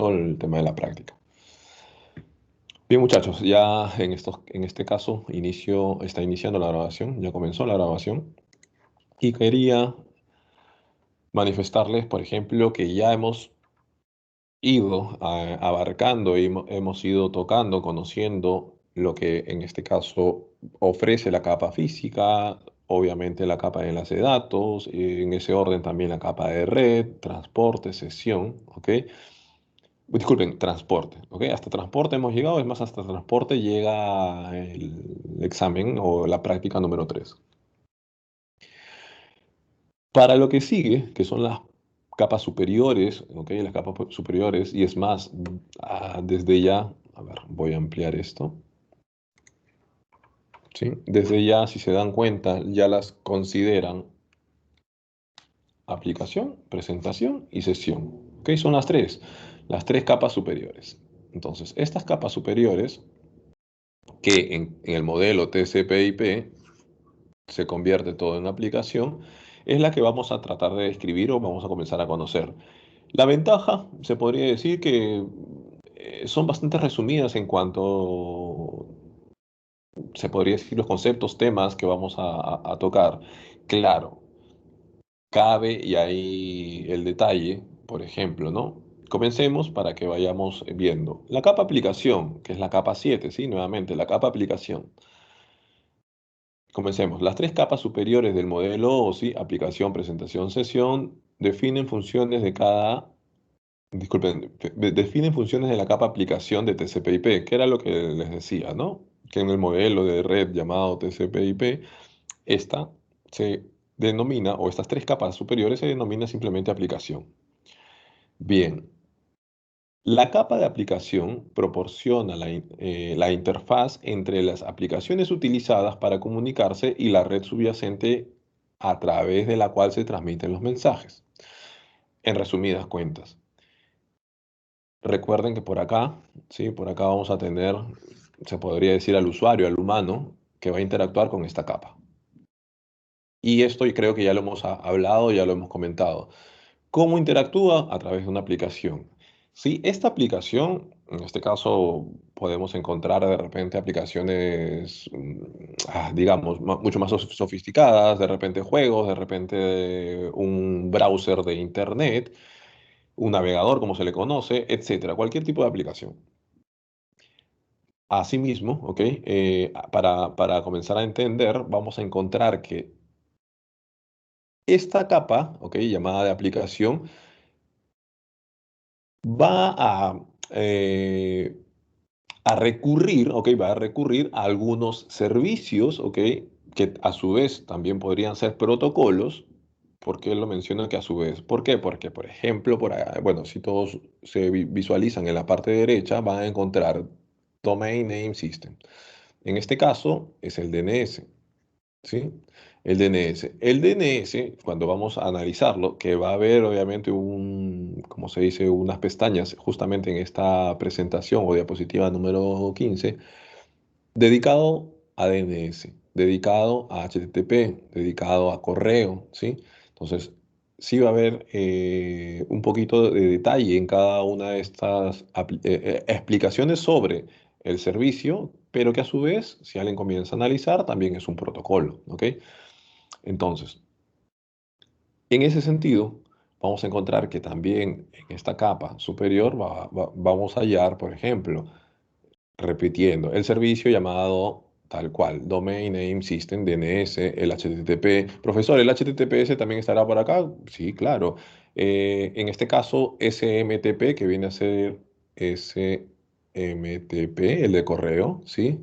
todo el tema de la práctica. Bien, muchachos, ya en este caso está iniciando la grabación, ya comenzó la grabación y quería manifestarles, por ejemplo, que ya hemos ido abarcando y hemos ido tocando, conociendo lo que en este caso ofrece la capa física, obviamente la capa de enlace de datos, y en ese orden también la capa de red, transporte, sesión, ¿ok? Disculpen, transporte, ¿ok? Hasta transporte hemos llegado, es más, hasta transporte llega el examen o la práctica número 3. Para lo que sigue, que son las capas superiores, ¿ok? Las capas superiores, y es más, desde ya, a ver, voy a ampliar esto, ¿sí? Desde ya, si se dan cuenta, ya las consideran aplicación, presentación y sesión, ¿ok? Son las tres capas superiores. Entonces, estas capas superiores, que en el modelo TCP/IP se convierte todo en aplicación, es la que vamos a tratar de describir o vamos a comenzar a conocer. La ventaja, se podría decir que son bastante resumidas en cuanto, se podría decir, los conceptos, temas que vamos a tocar. Claro, cabe y ahí el detalle, por ejemplo, ¿no? Comencemos para que vayamos viendo. La capa aplicación, que es la capa 7, ¿sí? Nuevamente, la capa aplicación. Comencemos. Las tres capas superiores del modelo OSI, aplicación, presentación, sesión, definen funciones de cada, disculpen, definen funciones de la capa aplicación de TCP/IP, que era lo que les decía, ¿no? Que en el modelo de red llamado TCP/IP, esta se denomina, o estas tres capas superiores se denomina simplemente aplicación. Bien, la capa de aplicación proporciona la interfaz entre las aplicaciones utilizadas para comunicarse y la red subyacente a través de la cual se transmiten los mensajes. En resumidas cuentas, recuerden que por acá, ¿sí? Por acá vamos a tener, se podría decir al usuario, al humano, que va a interactuar con esta capa. Y esto y creo que ya lo hemos hablado, ya lo hemos comentado. ¿Cómo interactúa? A través de una aplicación. Sí, esta aplicación, en este caso podemos encontrar de repente aplicaciones, digamos, mucho más sofisticadas, de repente juegos, de repente un browser de internet, un navegador como se le conoce, etcétera, cualquier tipo de aplicación. Asimismo, ¿ok? Para comenzar a entender, vamos a encontrar que esta capa, ¿ok? Llamada de aplicación, va eh, a recurrir, ¿ok? Va a recurrir a algunos servicios, ¿ok? Que a su vez también podrían ser protocolos. ¿Por qué lo menciono que a su vez? ¿Por qué? Porque, por ejemplo, bueno, si todos se visualizan en la parte derecha, van a encontrar Domain Name System. En este caso es el DNS. ¿Sí? El DNS. El DNS, cuando vamos a analizarlo, que va a haber obviamente como se dice, unas pestañas justamente en esta presentación o diapositiva número 15 dedicado a DNS, dedicado a HTTP, dedicado a correo, ¿sí? Entonces, sí va a haber un poquito de detalle en cada una de estas explicaciones sobre el servicio, pero que a su vez, si alguien comienza a analizar, también es un protocolo, ¿ok? Entonces, en ese sentido, vamos a encontrar que también en esta capa superior vamos a hallar, por ejemplo, repitiendo, el servicio llamado tal cual, Domain Name System, DNS, el HTTP. Profesor, ¿el HTTPS también estará por acá? Sí, claro. En este caso, SMTP, que viene a ser SMTP, el de correo, ¿sí?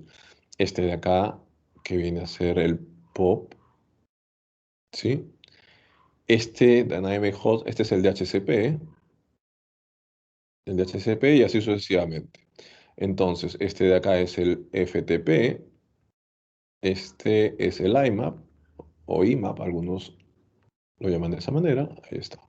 Este de acá, que viene a ser el POP, ¿sí? Este, Dynamic Host, este es el de HCP y así sucesivamente. Entonces, este de acá es el FTP, este es el IMAP o IMAP, algunos lo llaman de esa manera. Ahí está.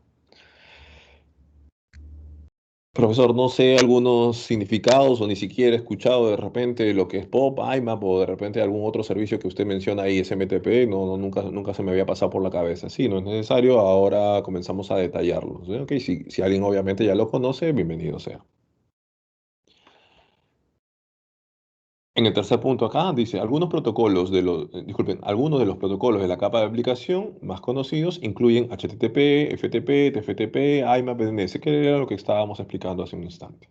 Profesor, no sé algunos significados o ni siquiera he escuchado de repente lo que es POP, IMAP o de repente algún otro servicio que usted menciona ahí, SMTP, nunca se me había pasado por la cabeza. Sí, no es necesario, ahora comenzamos a detallarlo. ¿Sí? Ok, si alguien obviamente ya lo conoce, bienvenido sea. En el tercer punto acá dice, disculpen, algunos de los protocolos de la capa de aplicación más conocidos incluyen HTTP, FTP, TFTP, IMAP, DNS, que era lo que estábamos explicando hace un instante.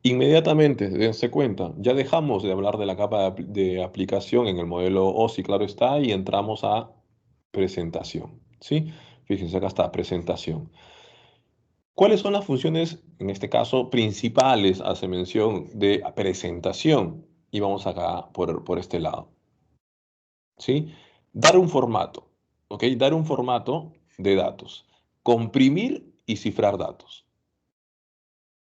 Inmediatamente, dense cuenta, ya dejamos de hablar de la capa de aplicación en el modelo OSI, claro está, y entramos a presentación, ¿sí? Fíjense, acá está, presentación. ¿Cuáles son las funciones, en este caso, principales, hace mención de presentación? Y vamos acá por este lado, ¿sí? Dar un formato, ¿ok? Dar un formato de datos. Comprimir y cifrar datos.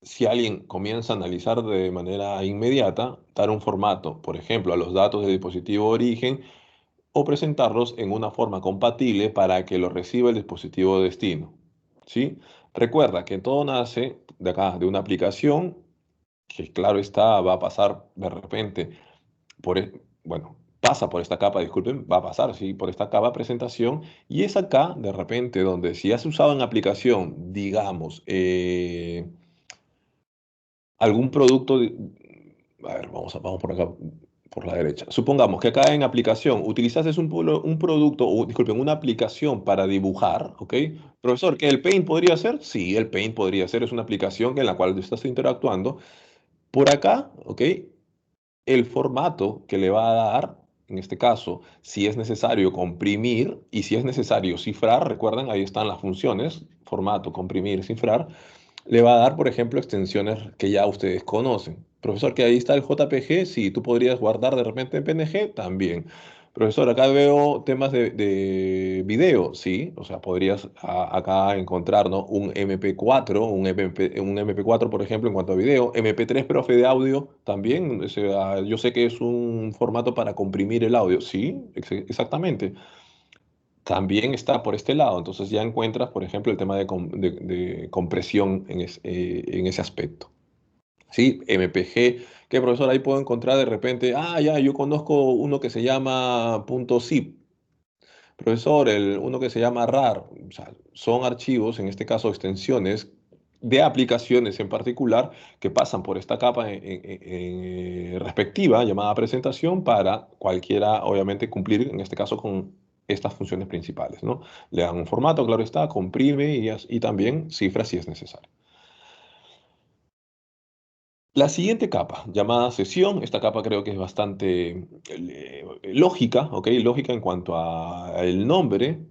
Si alguien comienza a analizar de manera inmediata, dar un formato, por ejemplo, a los datos del dispositivo de origen o presentarlos en una forma compatible para que lo reciba el dispositivo de destino, ¿sí? Recuerda que todo nace de acá, de una aplicación que claro está, va a pasar de repente bueno, pasa por esta capa, disculpen, va a pasar, sí, por esta capa de presentación y es acá, de repente, donde si has usado en aplicación, digamos, algún producto, a ver, vamos por acá, por la derecha. Supongamos que acá en aplicación utilizaste un producto, o disculpen, una aplicación para dibujar, ¿ok? Profesor, ¿que el Paint podría ser? Sí, el Paint podría ser, es una aplicación en la cual tú estás interactuando. Por acá, ¿ok? El formato que le va a dar, en este caso, si es necesario comprimir y si es necesario cifrar, recuerden, ahí están las funciones, formato, comprimir, cifrar, le va a dar, por ejemplo, extensiones que ya ustedes conocen. Profesor, que ahí está el JPG, sí, tú podrías guardar de repente en PNG, también. Profesor, acá veo temas de video, sí, o sea, podrías acá encontrar, ¿no? Un MP4, un MP4, por ejemplo, en cuanto a video, MP3, profe, de audio, también, o sea, yo sé que es un formato para comprimir el audio, sí, exactamente. También está por este lado, entonces ya encuentras, por ejemplo, el tema de compresión en ese aspecto. ¿Sí? MPG, que profesor, ahí puedo encontrar de repente, ya, yo conozco uno que se llama .zip, profesor, uno que se llama RAR, o sea, son archivos, en este caso extensiones de aplicaciones en particular que pasan por esta capa respectiva llamada presentación para cualquiera, obviamente, cumplir, en este caso, con estas funciones principales, ¿no? Le dan un formato, claro está, comprime y también cifra si es necesario. La siguiente capa, llamada sesión, esta capa creo que es bastante lógica, ¿ok? Lógica en cuanto al nombre.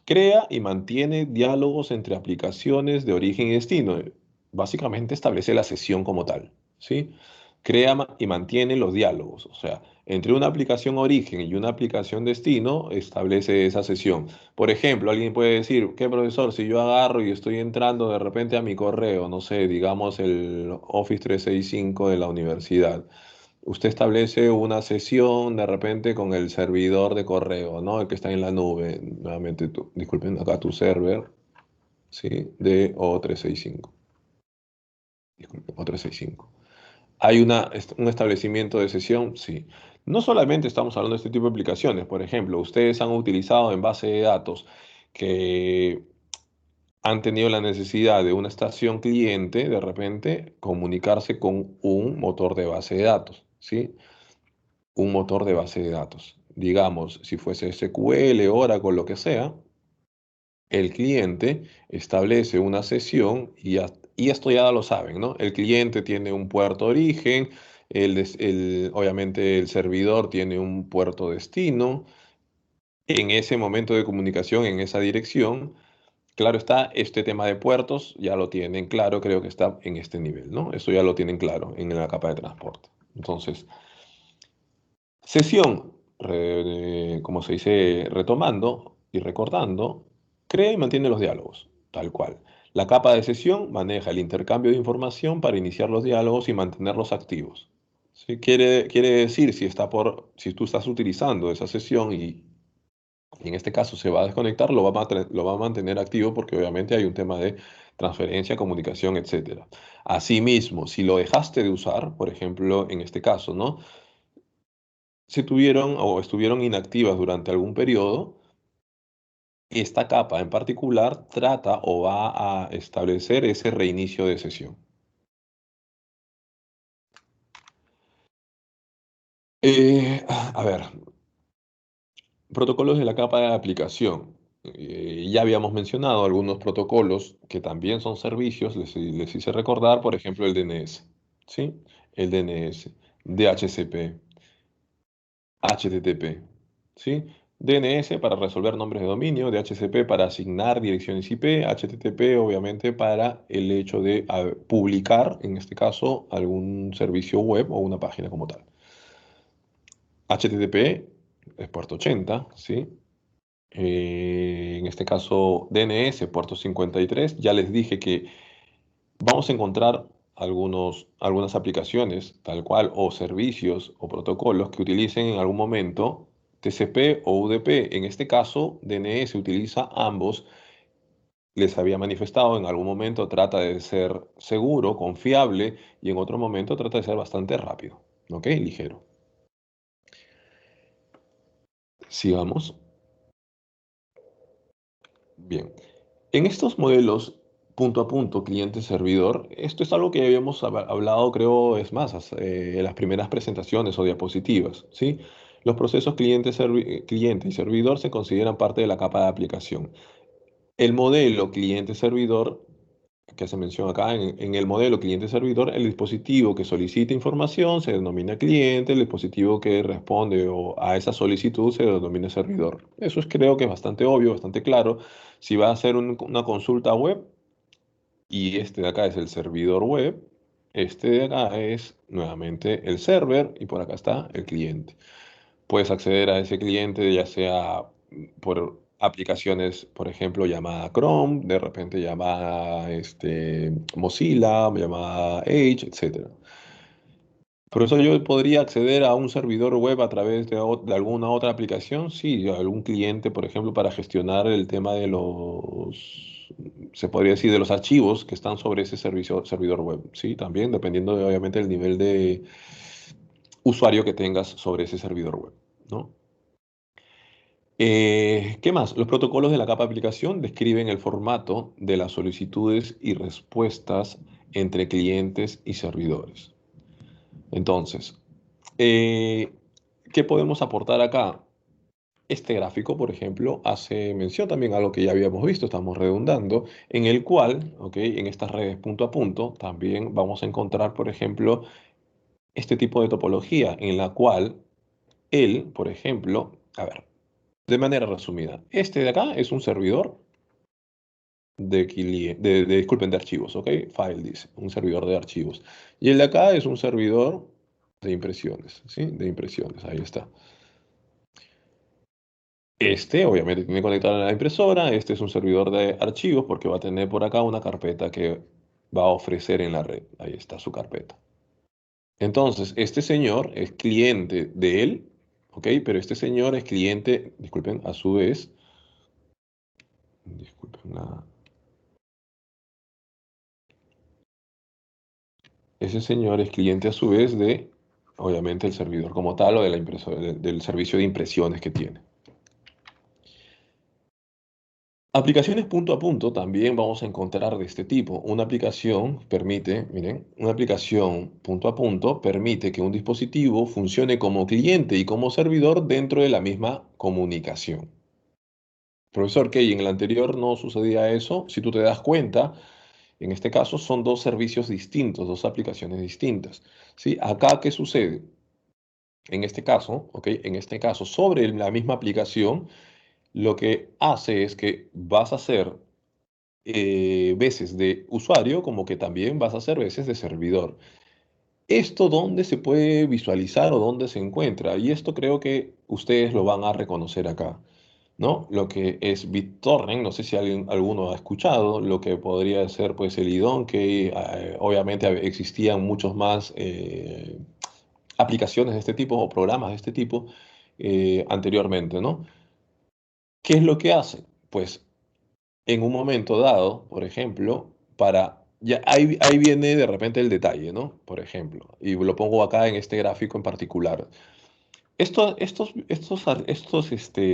Crea y mantiene diálogos entre aplicaciones de origen y destino. Básicamente establece la sesión como tal, ¿sí? Crea y mantiene los diálogos. O sea, entre una aplicación origen y una aplicación destino, establece esa sesión. Por ejemplo, alguien puede decir, ¿qué profesor? Si yo agarro y estoy entrando de repente a mi correo, no sé, digamos el Office 365 de la universidad. Usted establece una sesión de repente con el servidor de correo, ¿no? El que está en la nube. Nuevamente, disculpen, acá tu server, ¿sí? De O365. Disculpen, O365. ¿Hay un establecimiento de sesión? Sí. No solamente estamos hablando de este tipo de aplicaciones. Por ejemplo, ustedes han utilizado en base de datos que han tenido la necesidad de una estación cliente, de repente, comunicarse con un motor de base de datos, ¿sí? Un motor de base de datos. Digamos, si fuese SQL, Oracle, lo que sea, el cliente establece una sesión y esto ya lo saben, ¿no? El cliente tiene un puerto origen, obviamente el servidor tiene un puerto destino. En ese momento de comunicación, en esa dirección, claro está, este tema de puertos ya lo tienen claro, creo que está en este nivel, ¿no? Eso ya lo tienen claro en la capa de transporte. Entonces, sesión, como se dice, retomando y recordando, crea y mantiene los diálogos, tal cual. La capa de sesión maneja el intercambio de información para iniciar los diálogos y mantenerlos activos. ¿Sí? Quiere decir, si tú estás utilizando esa sesión y en este caso se va a desconectar, lo va a mantener activo porque obviamente hay un tema de transferencia, comunicación, etcétera. Asimismo, si lo dejaste de usar, por ejemplo, en este caso, ¿no? Si tuvieron o estuvieron inactivas durante algún periodo, esta capa en particular trata o va a establecer ese reinicio de sesión. A ver, protocolos de la capa de aplicación. Ya habíamos mencionado algunos protocolos que también son servicios, les hice recordar, por ejemplo, el DNS, ¿sí? El DNS, DHCP, HTTP, ¿sí? DNS para resolver nombres de dominio, DHCP para asignar direcciones IP, HTTP obviamente para el hecho de publicar, en este caso, algún servicio web o una página como tal. HTTP es puerto 80, ¿sí? En este caso DNS, puerto 53. Ya les dije que vamos a encontrar algunas aplicaciones, tal cual, o servicios o protocolos que utilicen en algún momento TCP o UDP. En este caso, DNS utiliza ambos. Les había manifestado en algún momento trata de ser seguro, confiable, y en otro momento trata de ser bastante rápido, ¿ok? Ligero. Sigamos. Bien. En estos modelos punto a punto, cliente-servidor, esto es algo que habíamos hablado, creo, es más, en las primeras presentaciones o diapositivas, ¿sí? Los procesos cliente y servidor se consideran parte de la capa de aplicación. El modelo cliente-servidor, que se menciona acá, en el modelo cliente-servidor, el dispositivo que solicita información se denomina cliente, el dispositivo que responde a esa solicitud se denomina servidor. Eso es, creo que es bastante obvio, bastante claro. Si va a hacer una consulta web, y este de acá es el servidor web, este de acá es nuevamente el server y por acá está el cliente. Puedes acceder a ese cliente ya sea por aplicaciones, por ejemplo, llamada Chrome, de repente llamada Mozilla, llamada Edge, etcétera. Por eso yo podría acceder a un servidor web a través de alguna otra aplicación, sí, algún cliente, por ejemplo, para gestionar el tema de se podría decir, de los archivos que están sobre ese servidor web, sí, también dependiendo obviamente del nivel de usuario que tengas sobre ese servidor web, ¿no? ¿Qué más? Los protocolos de la capa aplicación describen el formato de las solicitudes y respuestas entre clientes y servidores. Entonces, Eh, ¿qué podemos aportar acá? Este gráfico, por ejemplo, hace mención también a lo que ya habíamos visto, estamos redundando, en el cual, ¿ok? En estas redes punto a punto, también vamos a encontrar, por ejemplo, este tipo de topología en la cual él, por ejemplo, a ver, de manera resumida, este de acá es un servidor disculpen, de archivos, ¿ok? File dice, un servidor de archivos. Y el de acá es un servidor de impresiones, ¿sí? De impresiones, ahí está. Este obviamente tiene conectada a la impresora, este es un servidor de archivos porque va a tener por acá una carpeta que va a ofrecer en la red. Ahí está su carpeta. Entonces, este señor es cliente de él, ¿ok? Pero este señor es cliente, disculpen, a su vez, disculpen, ese señor es cliente a su vez de, obviamente, el servidor como tal o de la impresora, del servicio de impresiones que tiene. Aplicaciones punto a punto también vamos a encontrar de este tipo. Una aplicación permite, miren, una aplicación punto a punto permite que un dispositivo funcione como cliente y como servidor dentro de la misma comunicación. Profesor, que en el anterior no sucedía eso. Si tú te das cuenta, en este caso son dos servicios distintos, dos aplicaciones distintas. ¿Sí? Acá, ¿qué sucede? En este caso, ¿ok? En este caso, sobre la misma aplicación, lo que hace es que vas a hacer veces de usuario como que también vas a hacer veces de servidor. ¿Esto dónde se puede visualizar o dónde se encuentra? Y esto creo que ustedes lo van a reconocer acá, ¿no? Lo que es BitTorrent, no sé si alguno ha escuchado, lo que podría ser pues el IDON, que obviamente existían muchos más aplicaciones de este tipo o programas de este tipo anteriormente, ¿no? ¿Qué es lo que hace? Pues en un momento dado, por ejemplo, ya ahí viene de repente el detalle, ¿no? Por ejemplo, y lo pongo acá en este gráfico en particular. Estos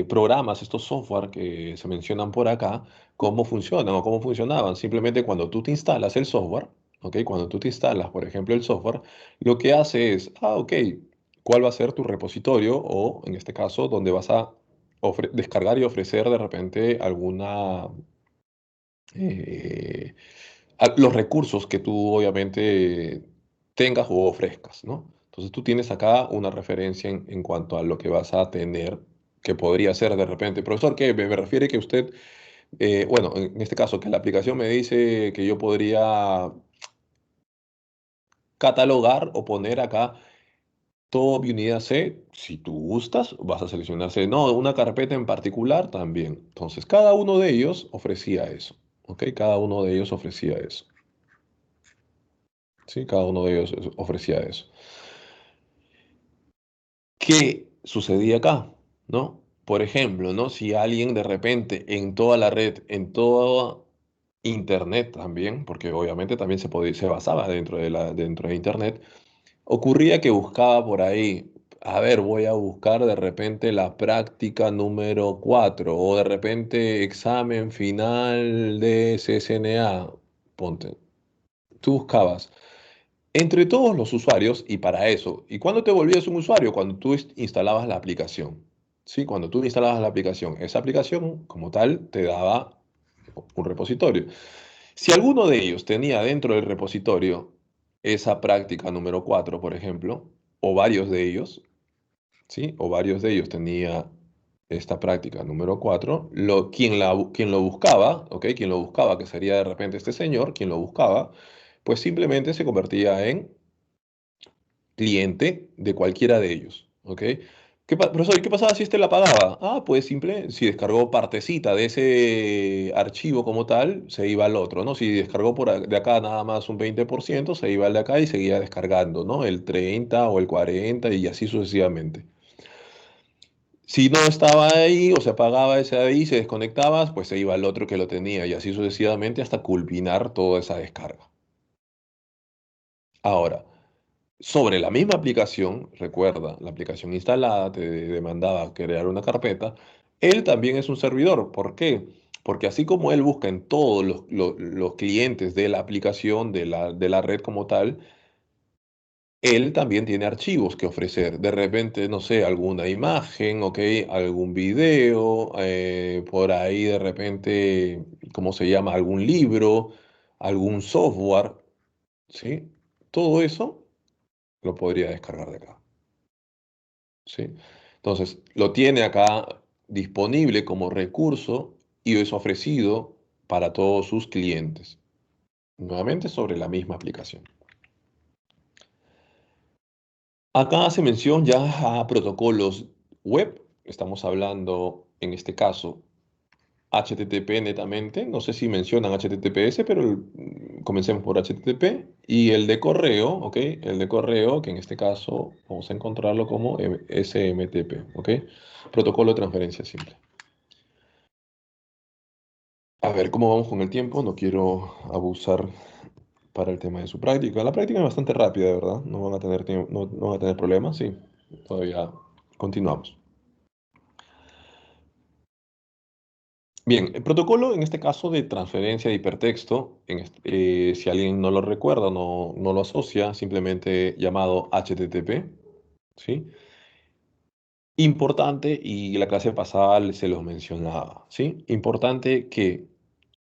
programas, estos software que se mencionan por acá, ¿cómo funcionan o cómo funcionaban? Simplemente cuando tú te instalas el software, ¿ok? Cuando tú te instalas, por ejemplo, el software, lo que hace es, ok, cuál va a ser tu repositorio o, en este caso, donde vas a descargar y ofrecer de repente alguna, eh, los recursos que tú obviamente tengas o ofrezcas, ¿no? Entonces tú tienes acá una referencia en cuanto a lo que vas a tener, que podría ser de repente, profesor, que me refiere que usted, bueno, en este caso, que la aplicación me dice que yo podría catalogar o poner acá top y unidad C, si tú gustas, vas a seleccionar C. No, una carpeta en particular también. Entonces, cada uno de ellos ofrecía eso. ¿Ok? Cada uno de ellos ofrecía eso. ¿Sí? Cada uno de ellos ofrecía eso. ¿Qué sucedía acá? ¿No? Por ejemplo, ¿no? Si alguien de repente en toda la red, en toda Internet también, porque obviamente también se basaba dentro de Internet, ocurría que buscaba por ahí, a ver, voy a buscar de repente la práctica número 4 o de repente examen final de CCNA, ponte. Tú buscabas entre todos los usuarios y para eso. ¿Y cuándo te volvías un usuario? Cuando tú instalabas la aplicación. Sí, cuando tú instalabas la aplicación. Esa aplicación como tal te daba un repositorio. Si alguno de ellos tenía dentro del repositorio esa práctica número 4, por ejemplo, o varios de ellos, ¿sí? O varios de ellos tenía esta práctica número 4, quien lo buscaba, ¿ok? Quien lo buscaba, que sería de repente este señor, quien lo buscaba, pues simplemente se convertía en cliente de cualquiera de ellos, ¿ok? Profesor, ¿y qué pasaba si este la pagaba? Ah, pues simple, si descargó partecita de ese archivo como tal, se iba al otro, ¿no? Si descargó de acá nada más un 20%, se iba al de acá y seguía descargando, ¿no? El 30 o el 40 y así sucesivamente. Si no estaba ahí o se apagaba ese ahí, se desconectaba, pues se iba al otro que lo tenía y así sucesivamente hasta culminar toda esa descarga. Ahora, sobre la misma aplicación, recuerda, la aplicación instalada te demandaba crear una carpeta, él también es un servidor. ¿Por qué? Porque así como él busca en todos los clientes de la aplicación, de la red como tal, él también tiene archivos que ofrecer. De repente, no sé, alguna imagen, ¿ok? Algún video, por ahí de repente, ¿cómo se llama? Algún libro, algún software, ¿sí? Todo eso lo podría descargar de acá. ¿Sí? Entonces, lo tiene acá disponible como recurso y es ofrecido para todos sus clientes. Nuevamente sobre la misma aplicación. Acá hace mención ya a protocolos web. Estamos hablando, en este caso, HTTP netamente. No sé si mencionan HTTPS, pero comencemos por HTTP. Y el de correo, ¿ok? El de correo, que en este caso vamos a encontrarlo como SMTP, ¿ok? Protocolo de transferencia simple. A ver, ¿cómo vamos con el tiempo? No quiero abusar para el tema de su práctica. La práctica es bastante rápida, ¿verdad? No van a tener no van a tener problemas, sí. Todavía continuamos. Bien, el protocolo en este caso de transferencia de hipertexto, si alguien no lo recuerda, no lo asocia, simplemente llamado HTTP, ¿sí? Importante, y la clase pasada se los mencionaba, ¿sí? Importante que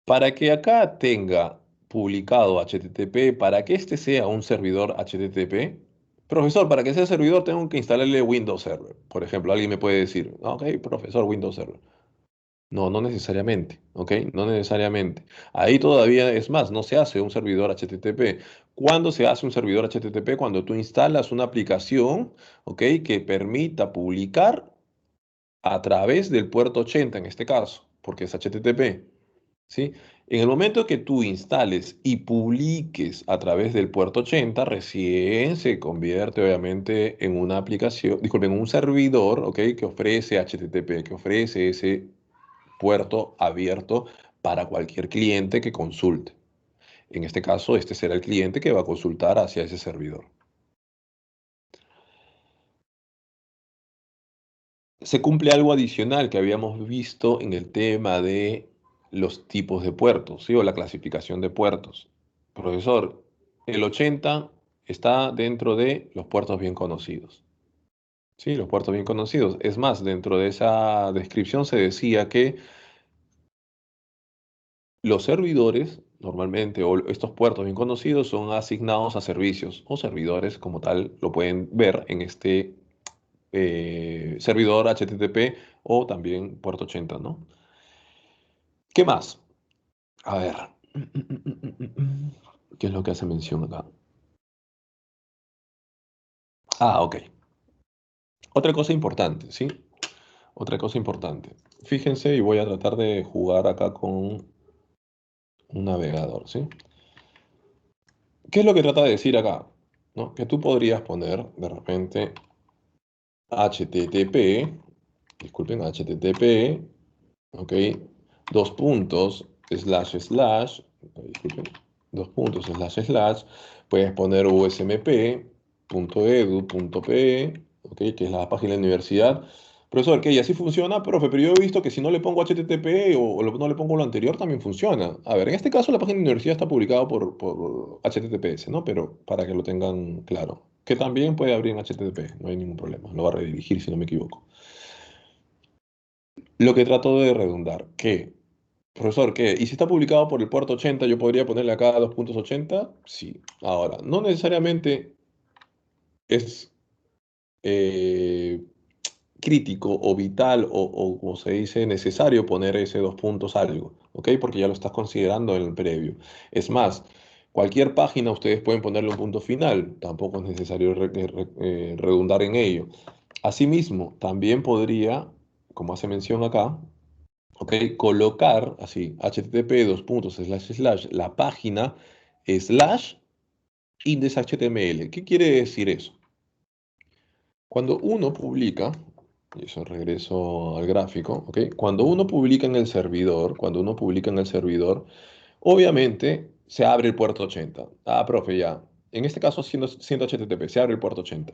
para que acá tenga publicado HTTP, para que este sea un servidor HTTP, profesor, para que sea servidor tengo que instalarle Windows Server. Por ejemplo, alguien me puede decir, ok, profesor, Windows Server. No, no necesariamente, ¿ok? No necesariamente. Ahí todavía es más, no se hace un servidor HTTP. ¿Cuándo se hace un servidor HTTP? Cuando tú instalas una aplicación, ¿ok? Que permita publicar a través del puerto 80 en este caso, porque es HTTP, ¿sí? En el momento que tú instales y publiques a través del puerto 80, recién se convierte obviamente en una aplicación, disculpen, en un servidor, ¿ok? Que ofrece HTTP, que ofrece ese puerto abierto para cualquier cliente que consulte. En este caso, este será el cliente que va a consultar hacia ese servidor. Se cumple algo adicional que habíamos visto en el tema de los tipos de puertos, ¿sí? O la clasificación de puertos. Profesor, el 80 está dentro de los puertos bien conocidos. Sí, los puertos bien conocidos. Es más, dentro de esa descripción se decía que los servidores, normalmente, o estos puertos bien conocidos, son asignados a servicios o servidores como tal, lo pueden ver en este servidor HTTP o también puerto 80, ¿no? ¿Qué más? A ver. ¿Qué es lo que hace mención acá? Ah, ok. Otra cosa importante, ¿sí? Otra cosa importante. Fíjense y voy a tratar de jugar acá con un navegador, ¿sí? ¿Qué es lo que trata de decir acá? ¿No? Que tú podrías poner de repente HTTP, disculpen, HTTP, ¿ok? Dos puntos, slash, slash, disculpen, dos puntos, slash, slash, puedes poner usmp.edu.pe, ¿ok? Que es la página de la universidad. Profesor, que y así funciona, profe, pero yo he visto que si no le pongo HTTP no le pongo lo anterior, también funciona. A ver, en este caso la página de la universidad está publicada por HTTPS, ¿no? Pero para que lo tengan claro, que también puede abrir en HTTP, no hay ningún problema, lo va a redirigir si no me equivoco. Lo que trato de redundar, que, profesor, ¿qué? ¿Y si está publicado por el puerto 80, yo podría ponerle acá 2.80? Sí. Ahora, no necesariamente es eh, crítico o vital o, como se dice, necesario poner ese dos puntos algo, ¿ok? Porque ya lo estás considerando en el previo. Es más, cualquier página ustedes pueden ponerle un punto final, tampoco es necesario redundar en ello. Asimismo, también podría, como hace mención acá, ¿ok? Colocar así, http dos puntos slash slash la página slash index.html. ¿Qué quiere decir eso? Cuando uno publica, y eso regreso al gráfico, ¿ok? Cuando uno publica en el servidor, obviamente se abre el puerto 80. Ah, profe, ya. En este caso, siendo HTTP, se abre el puerto 80.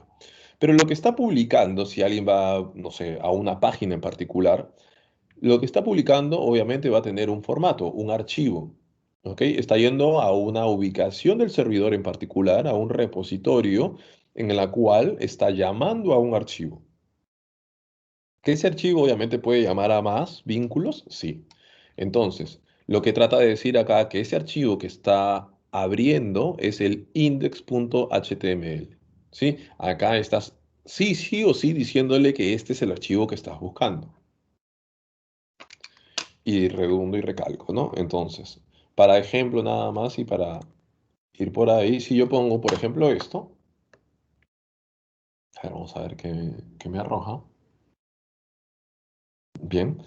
Pero lo que está publicando, si alguien va, no sé, a una página en particular, lo que está publicando obviamente va a tener un formato, un archivo. ¿Ok? Está yendo a una ubicación del servidor en particular, a un repositorio en la cual está llamando a un archivo. Que ese archivo obviamente puede llamar a más vínculos, sí. Entonces, lo que trata de decir acá que ese archivo que está abriendo es el index.html. ¿Sí? Acá estás sí, sí o sí diciéndole que este es el archivo que estás buscando. Y redundo y recalco, ¿no? Entonces, para ejemplo nada más y para ir por ahí, si yo pongo, por ejemplo, esto, a ver, vamos a ver qué me arroja. Bien.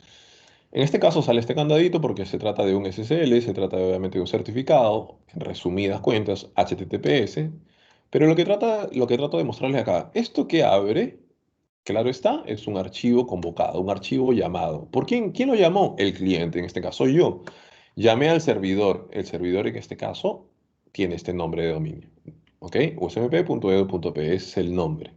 En este caso sale este candadito porque se trata de un SSL, se trata obviamente de un certificado, en resumidas cuentas, HTTPS, pero lo que trato de mostrarles acá, esto que abre, claro está, es un archivo convocado, un archivo llamado. ¿Por quién? ¿Quién lo llamó? El cliente, en este caso yo. Llamé al servidor. El servidor en este caso tiene este nombre de dominio. ¿Ok? usmp.edu.p es el nombre.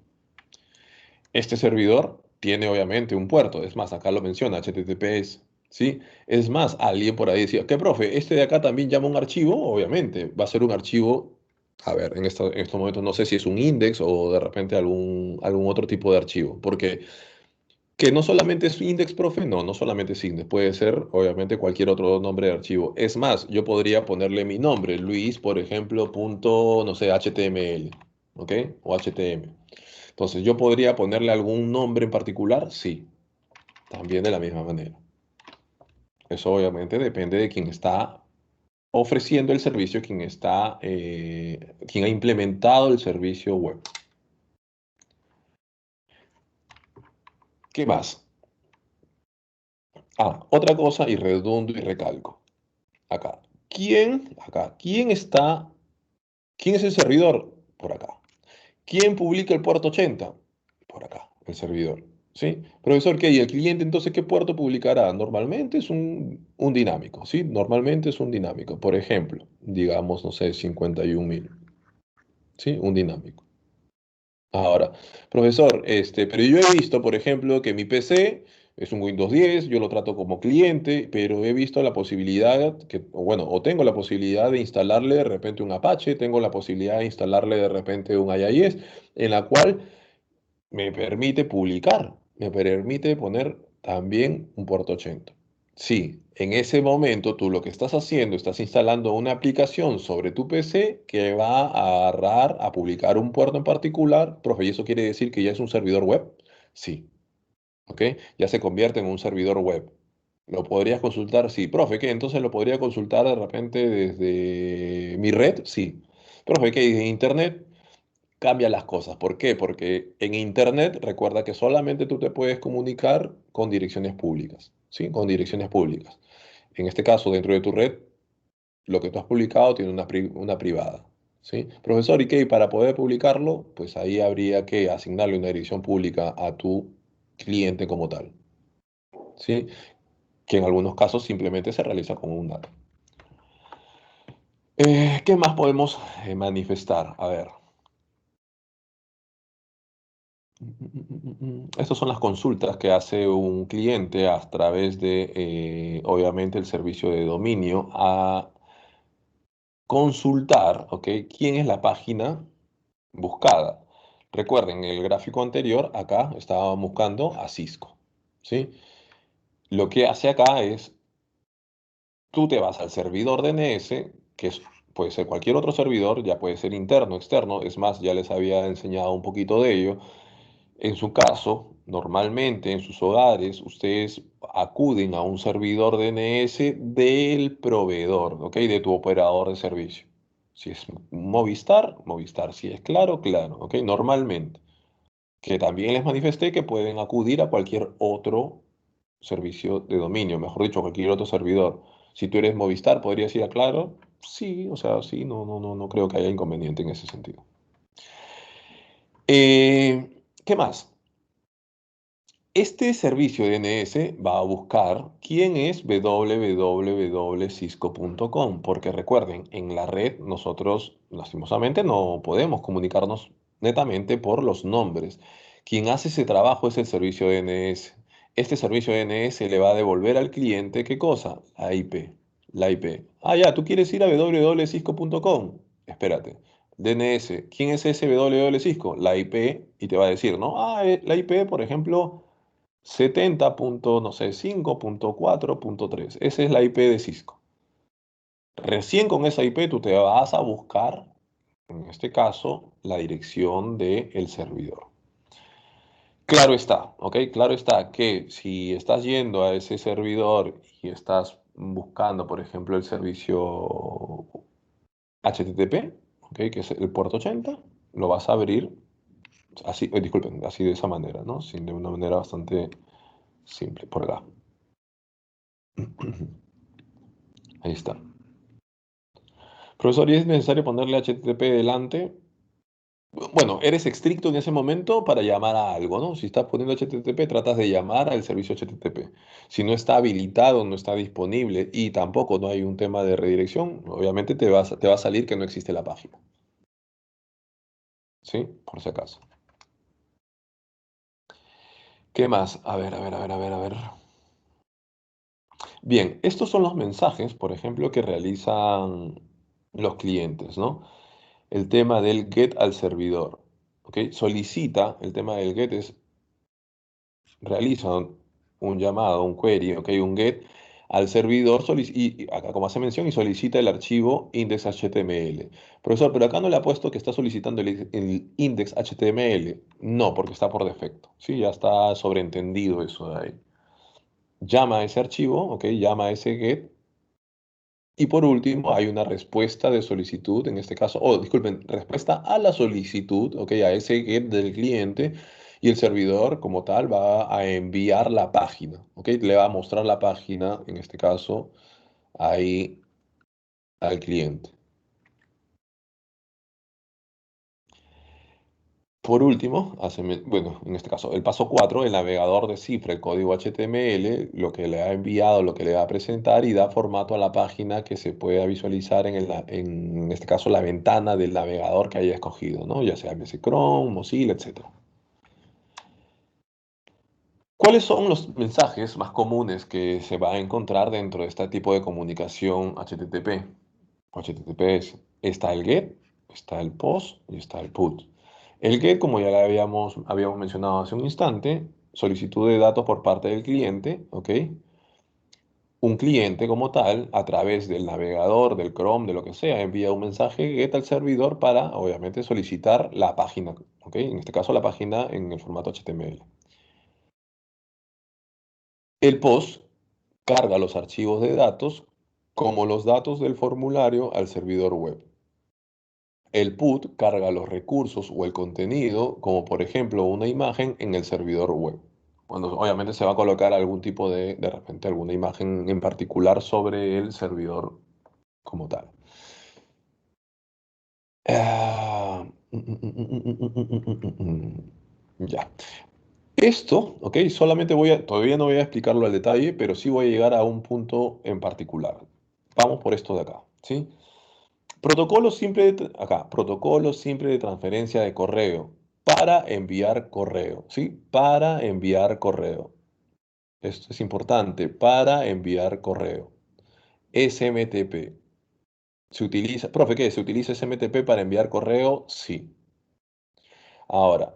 Este servidor tiene obviamente un puerto. Es más, acá lo menciona, HTTPS. ¿Sí? Es más, alguien por ahí decía, ¿qué profe? Este de acá también llama un archivo. Obviamente, va a ser un archivo. A ver, en estos momentos no sé si es un index o de repente algún otro tipo de archivo. Porque que no solamente es index, profe, no, no solamente es index, puede ser obviamente cualquier otro nombre de archivo. Es más, yo podría ponerle mi nombre, Luis, por ejemplo, punto, no sé, HTML, ¿ok? O HTML. Entonces, ¿yo podría ponerle algún nombre en particular? Sí, también de la misma manera. Eso obviamente depende de quién está ofreciendo el servicio, quien ha implementado el servicio web. ¿Qué más? Ah, otra cosa y redundo y recalco. Acá. ¿Quién es el servidor? Por acá. ¿Quién publica el puerto 80? Por acá, el servidor. ¿Sí? Profesor, ¿qué? ¿Y el cliente entonces qué puerto publicará? Normalmente es un dinámico, ¿sí? Normalmente es un dinámico. Por ejemplo, digamos, no sé, 51.000, ¿sí? Un dinámico. Ahora, profesor, pero yo he visto, por ejemplo, que mi PC es un Windows 10, yo lo trato como cliente, pero he visto la posibilidad o bueno, o tengo la posibilidad de instalarle de repente un Apache, tengo la posibilidad de instalarle de repente un IIS, en la cual Me permite publicar, me permite poner también un puerto 80. Sí, en ese momento tú lo que estás haciendo, estás instalando una aplicación sobre tu PC que va a agarrar, a publicar un puerto en particular. Profe, ¿y eso quiere decir que ya es un servidor web? Sí, ¿ok? Ya se convierte en un servidor web. ¿Lo podrías consultar? Sí. Profe, ¿qué? Entonces lo podría consultar de repente desde mi red? Sí. Profe, ¿qué? ¿Desde internet? Cambia las cosas. ¿Por qué? Porque en Internet recuerda que solamente tú te puedes comunicar con direcciones públicas, ¿sí? Con direcciones públicas. En este caso, dentro de tu red, lo que tú has publicado tiene una privada, ¿sí? Profesor, ¿y qué? Y para poder publicarlo, pues ahí habría que asignarle una dirección pública a tu cliente como tal, ¿sí? Que en algunos casos simplemente se realiza con un dato. ¿Qué más podemos manifestar? A ver. Estas son las consultas que hace un cliente a través de, obviamente, el servicio de dominio a consultar, ¿ok? ¿Quién es la página buscada? Recuerden, en el gráfico anterior, acá estábamos buscando a Cisco, ¿sí? Lo que hace acá es, tú te vas al servidor DNS, puede ser cualquier otro servidor, ya puede ser interno, externo, es más, ya les había enseñado un poquito de ello. En su caso, normalmente en sus hogares, ustedes acuden a un servidor DNS del proveedor, ¿ok? De tu operador de servicio. Si es Movistar, Movistar. Si es Claro, Claro, ¿ok? Normalmente. Que también les manifesté que pueden acudir a cualquier otro servicio de dominio, mejor dicho, cualquier otro servidor. Si tú eres Movistar, ¿podrías ir a Claro? Sí, o sea, sí, no creo que haya inconveniente en ese sentido. ¿Qué más? Este servicio DNS va a buscar quién es www.cisco.com, porque recuerden, en la red nosotros lastimosamente no podemos comunicarnos netamente por los nombres. Quien hace ese trabajo es el servicio DNS. Este servicio DNS le va a devolver al cliente, ¿qué cosa? La IP. La IP. Ah, ya, ¿tú quieres ir a www.cisco.com? Espérate. DNS. ¿Quién es ese www.cisco? La IP y te va a decir, ¿no? Ah, la IP, por ejemplo, 70 punto, no sé, 5.4.3. Esa es la IP de Cisco. Recién con esa IP tú te vas a buscar, en este caso, la dirección del servidor. Claro está, ¿ok? Claro está que si estás yendo a ese servidor y estás buscando, por ejemplo, el servicio HTTP, ¿ok? Que es el puerto 80, lo vas a abrir así, disculpen, así de esa manera, ¿no? Sin, de una manera bastante simple, por acá. Ahí está. Profesor, ¿y es necesario ponerle HTTP delante? Bueno, eres estricto en ese momento para llamar a algo, ¿no? Si estás poniendo HTTP, tratas de llamar al servicio HTTP. Si no está habilitado, no está disponible y tampoco no hay un tema de redirección, obviamente te va a salir que no existe la página. ¿Sí? Por si acaso. ¿Qué más? A ver. Bien, estos son los mensajes, por ejemplo, que realizan los clientes, ¿no? El tema del get al servidor. ¿Ok? Solicita, el tema del get es realiza un llamado, un query, ¿ok? Un get al servidor y acá como hace mención y solicita el archivo index.html. Profesor, pero acá no le ha puesto que está solicitando el index.html. No, porque está por defecto. Sí, ya está sobreentendido eso de ahí. Llama a ese archivo, ¿ok? Llama a ese get. Y por último, hay una respuesta de solicitud, en este caso, o disculpen, respuesta a la solicitud, ¿ok? A ese get del cliente y el servidor como tal va a enviar la página, ¿ok? Le va a mostrar la página, en este caso, ahí al cliente. Por último, bueno, en este caso, el paso 4, el navegador descifra el código HTML, lo que le ha enviado, lo que le va a presentar y da formato a la página que se pueda visualizar en este caso, la ventana del navegador que haya escogido, ¿no? Ya sea MS Chrome, Mozilla, etcétera. ¿Cuáles son los mensajes más comunes que se va a encontrar dentro de este tipo de comunicación HTTP? HTTPS. Está el GET, está el POST y está el PUT. El GET, como ya habíamos mencionado hace un instante, solicitud de datos por parte del cliente, ¿ok? Un cliente como tal, a través del navegador, del Chrome, de lo que sea, envía un mensaje GET al servidor para, obviamente, solicitar la página, ¿ok? En este caso, la página en el formato HTML. El POST carga los archivos de datos como los datos del formulario al servidor web. El PUT carga los recursos o el contenido, como por ejemplo una imagen en el servidor web. Cuando obviamente se va a colocar algún tipo de repente alguna imagen en particular sobre el servidor como tal. Ya. Esto, ok, todavía no voy a explicarlo al detalle, pero sí voy a llegar a un punto en particular. Vamos por esto de acá, ¿sí? Protocolo simple de transferencia de correo para enviar correo, ¿sí? Para enviar correo. Esto es importante, para enviar correo. SMTP. Profe, ¿qué? ¿Se utiliza SMTP para enviar correo? Sí. Ahora,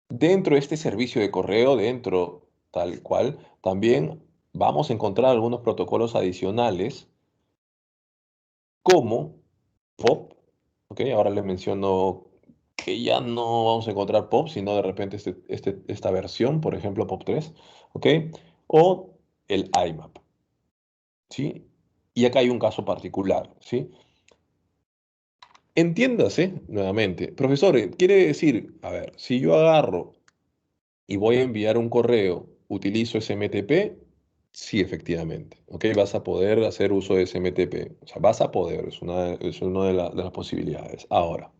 dentro de este servicio de correo, dentro tal cual, también vamos a encontrar algunos protocolos adicionales como POP, ¿ok? Ahora les menciono que ya no vamos a encontrar POP, sino de repente esta versión, por ejemplo, POP 3, ¿ok? O el IMAP, ¿sí? Y acá hay un caso particular, ¿sí? Entiéndase, nuevamente, profesor, quiere decir, a ver, si yo agarro y voy a enviar un correo, ¿utilizo SMTP? Sí, efectivamente. ¿Ok? Vas a poder hacer uso de SMTP. O sea, vas a poder, es una de las posibilidades. Ahora,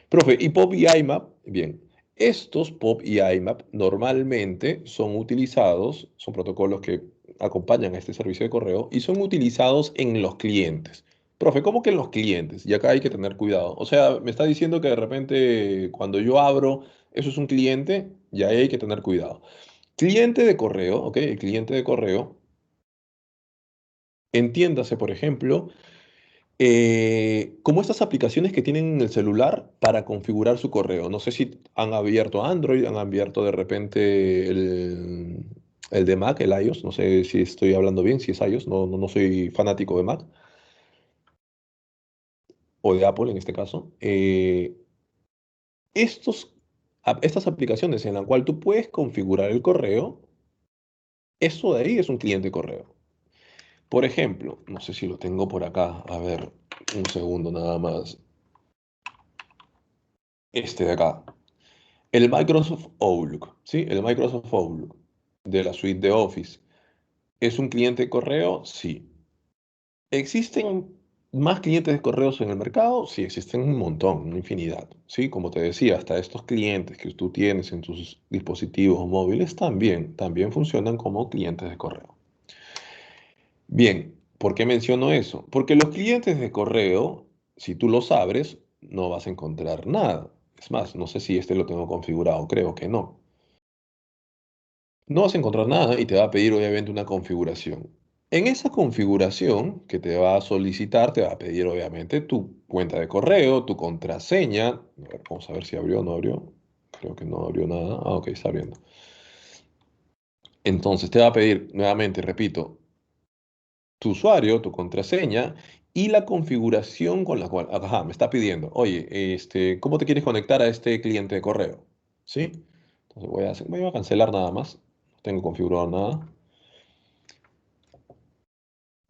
profe, ¿y POP y IMAP? Bien, estos POP y IMAP normalmente son utilizados, son protocolos que acompañan a este servicio de correo y son utilizados en los clientes. Profe, ¿cómo que en los clientes? Y acá hay que tener cuidado. O sea, me está diciendo que de repente cuando yo abro, eso es un cliente, y ahí hay que tener cuidado. Cliente de correo, ¿ok? El cliente de correo, entiéndase, por ejemplo, como estas aplicaciones que tienen en el celular para configurar su correo. No sé si han abierto Android, han abierto de repente el de Mac, el iOS. No sé si estoy hablando bien, si es iOS. No soy fanático de Mac o de Apple en este caso. Estas aplicaciones en las cuales tú puedes configurar el correo, eso de ahí es un cliente de correo. Por ejemplo, no sé si lo tengo por acá. A ver, un segundo nada más. Este de acá. El Microsoft Outlook, ¿sí? El Microsoft Outlook de la suite de Office. ¿Es un cliente de correo? Sí. ¿Existen más clientes de correos en el mercado? Sí, existen un montón, una infinidad, ¿sí? Como te decía, hasta estos clientes que tú tienes en tus dispositivos móviles también funcionan como clientes de correo. Bien, ¿por qué menciono eso? Porque los clientes de correo, si tú los abres, no vas a encontrar nada. Es más, no sé si este lo tengo configurado, creo que no. No vas a encontrar nada y te va a pedir obviamente una configuración. En esa configuración que te va a solicitar, te va a pedir obviamente tu cuenta de correo, tu contraseña. A ver, vamos a ver si abrió o no abrió. Creo que no abrió nada. Ah, ok, está abriendo. Entonces te va a pedir nuevamente, repito, tu usuario, tu contraseña y la configuración con la cual, ajá, me está pidiendo, oye, ¿cómo te quieres conectar a este cliente de correo? ¿Sí? Entonces voy a cancelar nada más. No tengo configurado nada.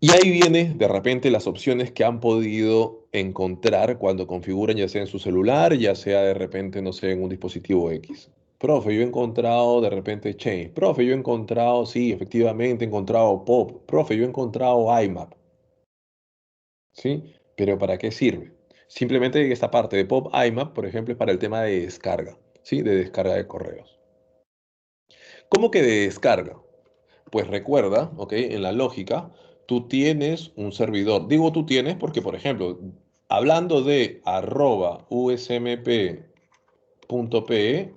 Y ahí viene de repente las opciones que han podido encontrar cuando configuran ya sea en su celular, ya sea de repente, no sé, en un dispositivo X. Profe, yo he encontrado de repente Change. Profe, yo he encontrado, sí, efectivamente he encontrado Pop. Profe, yo he encontrado IMAP. ¿Sí? Pero ¿para qué sirve? Simplemente esta parte de Pop IMAP, por ejemplo, es para el tema de descarga, ¿sí? De descarga de correos. ¿Cómo que de descarga? Pues recuerda, ¿ok? En la lógica, tú tienes un servidor. Digo tú tienes porque, por ejemplo, hablando de @usmp.pe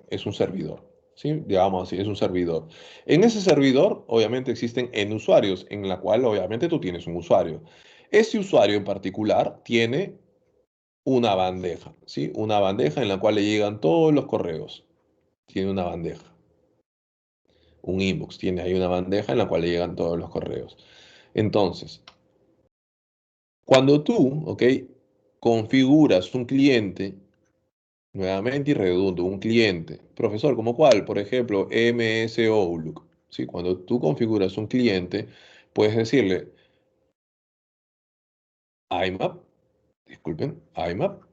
es un servidor, ¿sí? Digamos así, es un servidor. En ese servidor, obviamente, existen N usuarios, en la cual, obviamente, tú tienes un usuario. Ese usuario en particular tiene una bandeja, ¿sí? Una bandeja en la cual le llegan todos los correos. Tiene una bandeja, un inbox, tiene ahí una bandeja en la cual le llegan todos los correos. Entonces, cuando tú, ¿ok? Configuras un cliente, nuevamente y redundo, un cliente, profesor, ¿como cuál? Por ejemplo, MS Outlook, ¿sí? Cuando tú configuras un cliente, puedes decirle IMAP, disculpen, IMAP,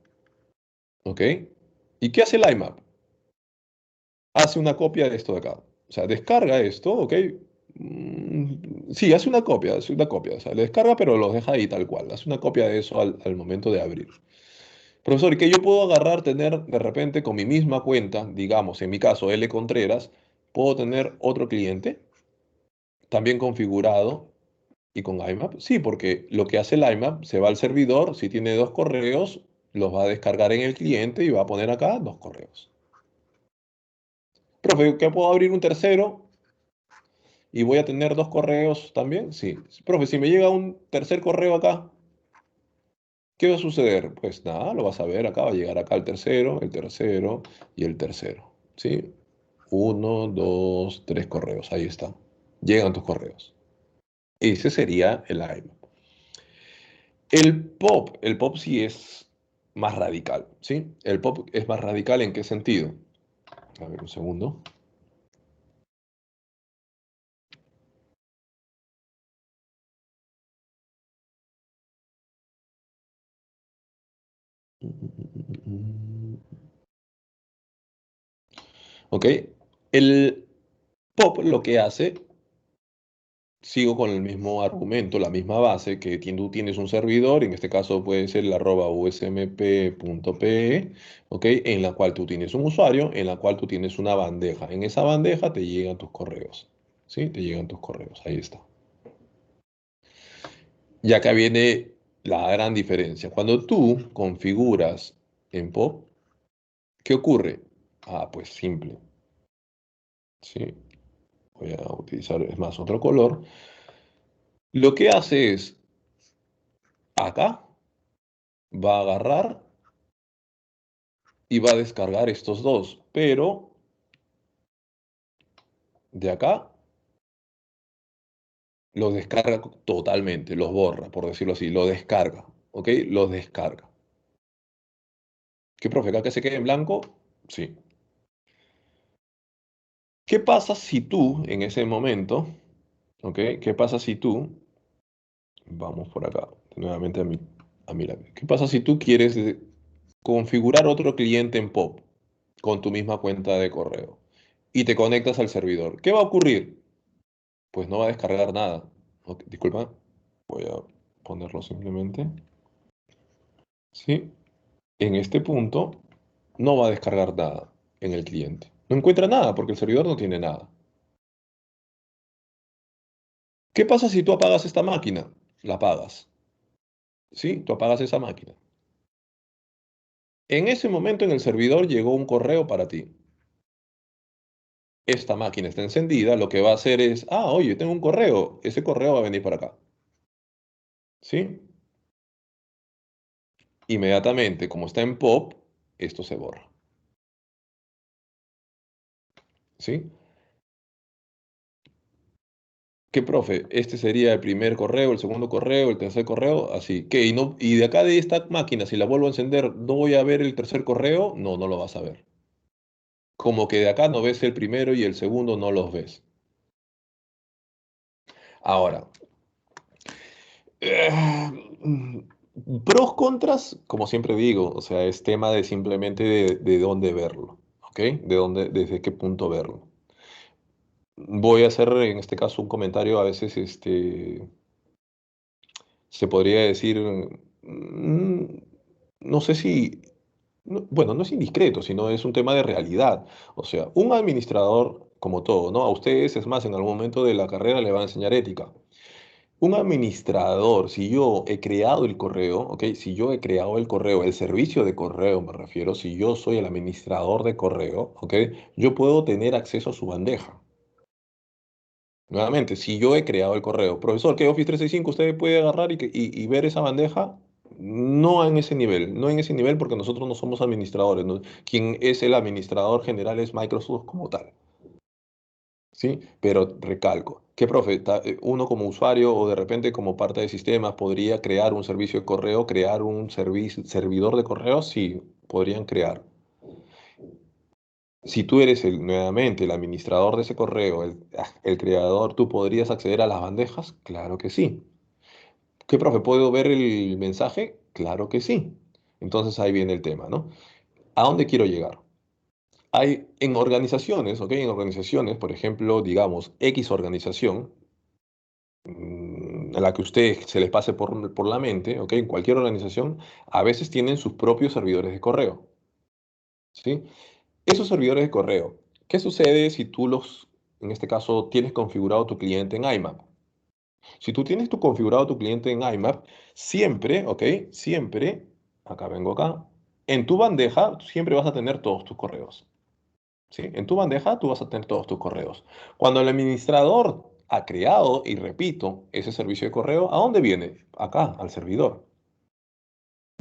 ¿ok? ¿Y qué hace el IMAP? Hace una copia de esto de acá. O sea, descarga esto, ¿ok? Sí, hace una copia. O sea, le descarga, pero lo deja ahí tal cual. Hace una copia de eso al momento de abrir. Profesor, ¿y qué yo puedo agarrar, tener de repente con mi misma cuenta, digamos, en mi caso, L Contreras, puedo tener otro cliente también configurado y con IMAP? Sí, porque lo que hace el IMAP se va al servidor, si tiene dos correos, los va a descargar en el cliente y va a poner acá dos correos. Profe, ¿qué puedo abrir un tercero? Y voy a tener dos correos también. Sí. Profe, si me llega un tercer correo acá, ¿qué va a suceder? Pues nada, lo vas a ver acá, va a llegar acá el tercero y el tercero. ¿Sí? Uno, dos, tres correos. Ahí está. Llegan tus correos. Ese sería el AIM. El pop sí es más radical. ¿Sí? El pop es más radical ¿en qué sentido? A ver, un segundo. ¿Ok? El pop lo que hace, sigo con el mismo argumento, la misma base, que tú tienes un servidor, en este caso puede ser el arroba usmp.pe, ¿ok? En la cual tú tienes un usuario, en la cual tú tienes una bandeja. En esa bandeja te llegan tus correos, ¿sí? Te llegan tus correos, ahí está. Y acá viene la gran diferencia. Cuando tú configuras en POP, ¿qué ocurre? Ah, pues simple, ¿sí? Voy a utilizar, es más, otro color. Lo que hace es, acá va a agarrar y va a descargar estos dos, pero de acá los descarga totalmente, los borra, por decirlo así, lo descarga, ¿ok? Los descarga. ¿Qué, profe, acá que se quede en blanco? Sí. ¿Qué pasa si tú, en ese momento, ¿ok? ¿Qué pasa si tú, vamos por acá, nuevamente a mi lado. ¿Qué pasa si tú quieres configurar otro cliente en POP con tu misma cuenta de correo y te conectas al servidor? ¿Qué va a ocurrir? Pues no va a descargar nada. Ok, disculpa, voy a ponerlo simplemente. ¿Sí? En este punto no va a descargar nada en el cliente. No encuentra nada porque el servidor no tiene nada. ¿Qué pasa si tú apagas esta máquina? La apagas. ¿Sí? Tú apagas esa máquina. En ese momento en el servidor llegó un correo para ti. Esta máquina está encendida, lo que va a hacer es, oye, tengo un correo. Ese correo va a venir para acá. ¿Sí? Inmediatamente, como está en POP, esto se borra. ¿Sí? ¿Qué, profe? Este sería el primer correo, el segundo correo, el tercer correo, así. ¿Qué? Y de acá de esta máquina, si la vuelvo a encender, ¿no voy a ver el tercer correo? No, no lo vas a ver. Como que de acá no ves el primero y el segundo no los ves. Ahora, eh, pros, contras, como siempre digo, o sea, es tema de simplemente de dónde verlo, ¿ok? De dónde, desde qué punto verlo. Voy a hacer en este caso un comentario a veces, se podría decir, mm, no sé si, bueno, no es indiscreto, sino es un tema de realidad. O sea, un administrador, como todo, ¿no? A ustedes, es más, en algún momento de la carrera le va a enseñar ética. Un administrador, si yo he creado el correo, ¿ok? Si yo he creado el correo, el servicio de correo me refiero, si yo soy el administrador de correo, ¿ok? Yo puedo tener acceso a su bandeja. Nuevamente, si yo he creado el correo, profesor, ¿qué Office 365 usted puede agarrar y ver esa bandeja? No en ese nivel, no en ese nivel porque nosotros no somos administradores, ¿no? Quien es el administrador general es Microsoft como tal, ¿sí? Pero recalco, ¿qué profe? Uno como usuario o de repente como parte de sistemas podría crear un servicio de correo, crear un servidor de correo, sí, podrían crear. Si tú eres nuevamente el administrador de ese correo, el creador, ¿tú podrías acceder a las bandejas? Claro que sí. ¿Qué, profe? ¿Puedo ver el mensaje? Claro que sí. Entonces ahí viene el tema, ¿no? ¿A dónde quiero llegar? Hay en organizaciones, ¿ok? En organizaciones, por ejemplo, digamos, X organización, a la que usted se les pase por la mente, ¿ok? En cualquier organización, a veces tienen sus propios servidores de correo, ¿sí? Esos servidores de correo, ¿qué sucede si tú en este caso, tienes configurado tu cliente en IMAP? Si tú tienes configurado tu cliente en IMAP, siempre, ¿ok? Siempre, acá vengo acá, en tu bandeja siempre vas a tener todos tus correos. ¿Sí? En tu bandeja tú vas a tener todos tus correos. Cuando el administrador ha creado, y repito, ese servicio de correo, ¿a dónde viene? Acá, al servidor.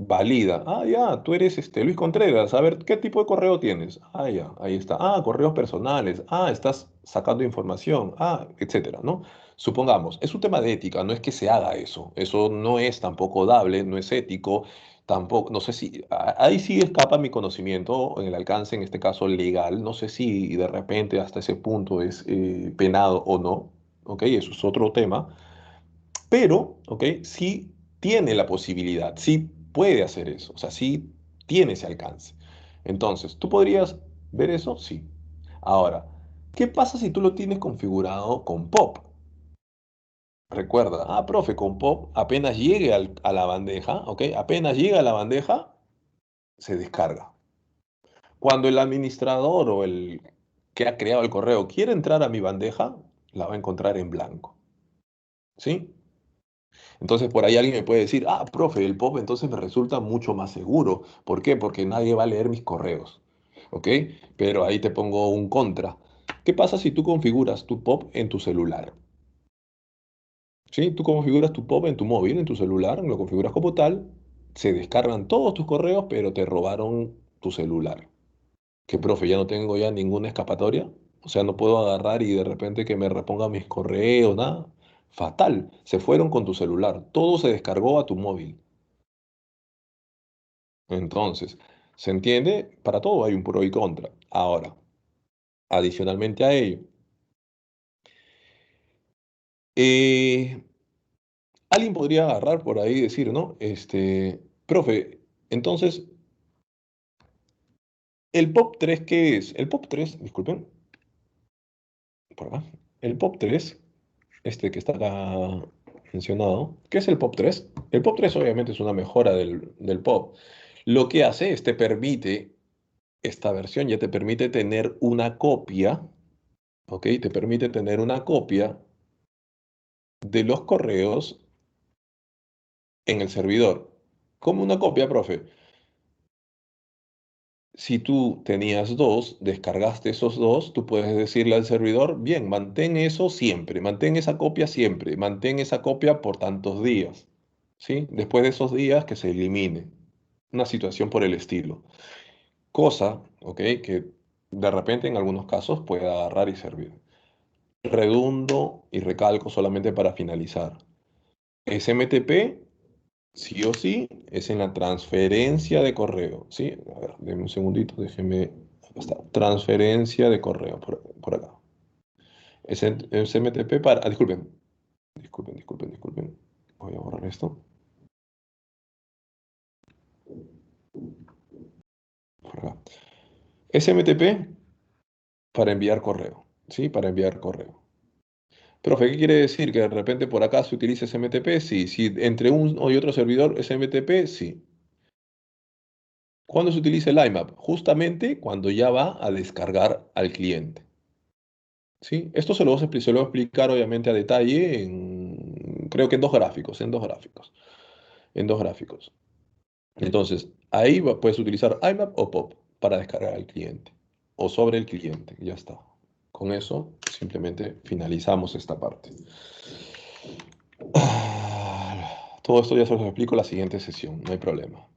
Valida. Ah, ya, tú eres Luis Contreras. A ver, ¿qué tipo de correo tienes? Ah, ya, ahí está. Ah, correos personales. Ah, estás sacando información. Ah, etcétera, ¿no? Supongamos, es un tema de ética, no es que se haga eso. Eso no es tampoco dable, no es ético, tampoco, no sé si, ahí sí escapa mi conocimiento en el alcance, en este caso legal. No sé si de repente hasta ese punto es penado o no. ¿Ok? Eso es otro tema. Pero, ¿ok? Sí tiene la posibilidad, sí puede hacer eso, o sea, sí tiene ese alcance. Entonces, ¿tú podrías ver eso? Sí. Ahora, ¿qué pasa si tú lo tienes configurado con POP? Recuerda, profe, con POP apenas llegue a la bandeja, ¿ok? Apenas llega a la bandeja, se descarga. Cuando el administrador o el que ha creado el correo quiere entrar a mi bandeja, la va a encontrar en blanco, ¿sí? Entonces por ahí alguien me puede decir, profe, el POP entonces me resulta mucho más seguro. ¿Por qué? Porque nadie va a leer mis correos. ¿Ok? Pero ahí te pongo un contra. ¿Qué pasa si tú configuras tu POP en tu celular? ¿Sí? Tú configuras tu POP en tu móvil, en tu celular, lo configuras como tal, se descargan todos tus correos, pero te robaron tu celular. ¿Qué, profe? Ya no tengo ya ninguna escapatoria. O sea, no puedo agarrar y de repente que me reponga mis correos, nada. Fatal. Se fueron con tu celular. Todo se descargó a tu móvil. Entonces, ¿se entiende? Para todo hay un pro y contra. Ahora, adicionalmente a ello, eh, alguien podría agarrar por ahí y decir, ¿no? Profe, entonces, ¿el POP 3 qué es? El POP 3, disculpen, por acá. El POP 3, este que está acá mencionado, ¿qué es el POP 3? El POP 3 obviamente es una mejora del POP. Lo que hace es te permite, esta versión ya te permite tener una copia, ¿ok? Te permite tener una copia de los correos en el servidor. Como una copia, profe. Si tú tenías dos, descargaste esos dos, tú puedes decirle al servidor, bien, mantén eso siempre, mantén esa copia siempre, mantén esa copia por tantos días, ¿sí? Después de esos días que se elimine. Una situación por el estilo. Cosa, ¿ok? Que de repente en algunos casos puede agarrar y servir. Redundo y recalco solamente para finalizar. SMTP sí o sí es en la transferencia de correo, ¿sí? A ver, denme un segundito, déjeme, acá está, transferencia de correo, por acá. SMTP para, disculpen, voy a borrar esto, por acá. SMTP para enviar correo, ¿sí? Para enviar correo. Profe, ¿qué quiere decir? Que de repente por acá se utiliza SMTP, sí. Si entre uno y otro servidor SMTP, sí. ¿Cuándo se utiliza el IMAP? Justamente cuando ya va a descargar al cliente. ¿Sí? Esto se lo voy a explicar obviamente a detalle, creo que en dos gráficos, en dos gráficos. Entonces, ahí puedes utilizar IMAP o POP para descargar al cliente o sobre el cliente, ya está. Con eso simplemente finalizamos esta parte. Todo esto ya se los explico en la siguiente sesión, no hay problema.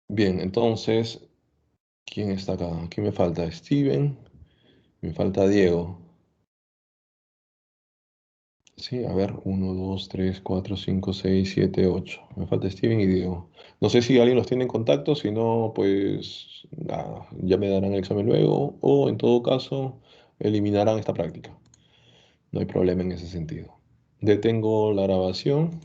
Bien, entonces, ¿quién está acá? ¿Quién me falta? Steven, me falta Diego. Sí, a ver, uno, 2, 3, 4, 5, 6, 7, 8. Me falta Steven y Diego. No sé si alguien los tiene en contacto, si no, pues nada, ya me darán el examen luego o en todo caso eliminarán esta práctica. No hay problema en ese sentido. Detengo la grabación.